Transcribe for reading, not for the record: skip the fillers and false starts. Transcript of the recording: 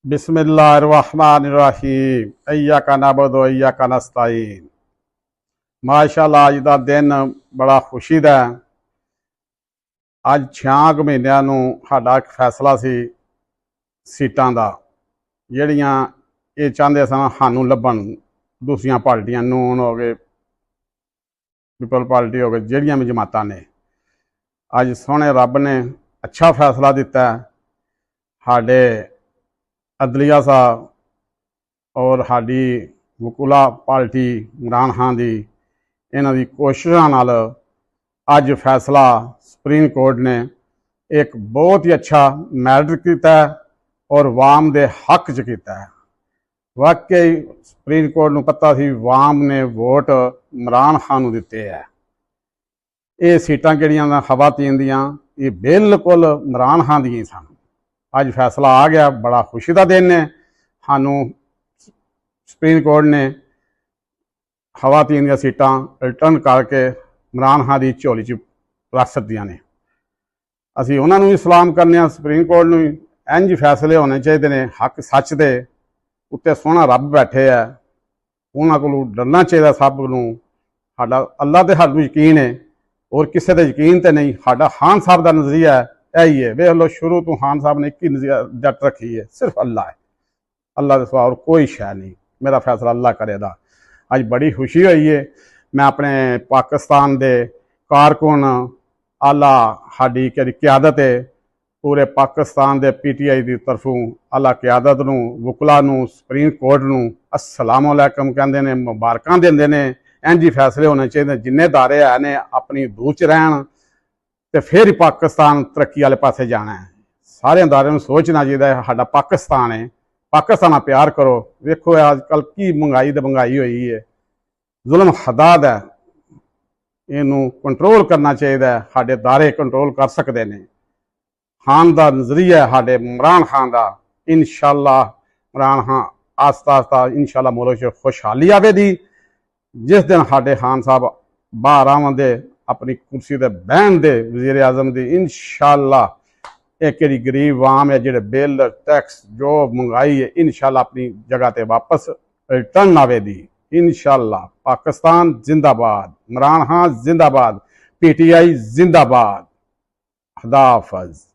बिस्मिल्लाहिर्रहमानिर्रहीम इय्याका नअबुदु व इय्याका नस्तईन। माशाअल्लाह अज का दिन बड़ा खुशी का है। अज 6 महीनों नूं साडा एक फैसला सी सीटां दा जिहड़ियां ये चाहते सन सानूं लभण। दूसरियां पार्टियां नून हो गए, पीपल पार्टी हो गई, जिहड़ियां भी जमातां ने अज सोहणे रब ने अच्छा फैसला दिता है। साडे अदलिया साहब और साडी वकूला पार्टी इमरान खान की इन्हां दी कोशिशों नाल अज फैसला सुप्रीम कोर्ट ने एक बहुत ही अच्छा मैरिट किया और वाम दे हक च किया है। वाकई सुप्रीम कोर्ट नूं पता सी वाम ने वोट इमरान खान नूं दिते है। ये सीटां जिहड़ियां खवातीन दियां ये बिल्कुल इमरान खान दी सन। अज फैसला आ गया, बड़ा खुशी का दिन है। सानू सुप्रीम कोर्ट ने खवातीन दी सीटां रिटर्न करके इमरान खान की झोली च रख सदियां ने। असीं उन्हां नूं भी सलाम करने आ, सुप्रीम कोर्ट नूं इंज फैसले होने चाहिए ने। हक सच दे उत्ते सोहना रब बैठे है, उन्हां कोलों डरना चाहिए सब नूं। साडा अल्लाह ते सानूं यकीन है और किसी दे यकीन ते नहीं। साडा खान साहब का नज़रिया है यही है। वेख लो शुरू तो खान साहब ने एक ही जट रखी है, सिर्फ अल्लाह है। अल्लाह के सिवा और कोई शय नहीं। मेरा फैसला अल्लाह करेगा। अज बड़ी खुशी हुई है। मैं अपने पाकिस्तान के कारकुन आला साडी क्यादत है पूरे पाकिस्तान के PTI की तरफों आला क्यादत नूं, वकला नूं, सुप्रीम कोर्ट नूं अस्सलाम अलैकुम कहते हैं, मुबारकां देंदे ने। इंज ही फैसले होने चाहिए। जिन्ने दारे है ने अपनी दूह च रहन तो फिर ही पाकिस्तान तरक्की वाले पासे जाना है। सारे अदारे में सोचना चाहिए साडा पाकिस्तान है, पाकिस्तान नाल प्यार करो। वेखो अजकल की महंगाई तो महंगाई हुई है, जुल्म हदाद है, इनू कंट्रोल करना चाहिए। साडे दारे कंट्रोल कर सकते हैं। खान का नज़रिया है साडे इमरान खान का। इंशाअल्लाह इमरान खान आस्ता आस्ता इंशाअल्लाह मुल्क च खुशहाली आवेगी। जिस दिन साडे खान साहब बाहर आवेंगे अपनी कुर्सी ते बहन दे वज़ीर आज़म की, इंशाअल्लाह एक गरीब वाम है जिहड़े बिल टैक्स जो महंगाई है इंशाअल्लाह अपनी जगह ते वापस रिटर्न आवेगी। इंशाअल्लाह पाकिस्तान जिंदाबाद, इमरान खान जिंदाबाद, PTI जिंदाबाद। खुदा हाफिज़।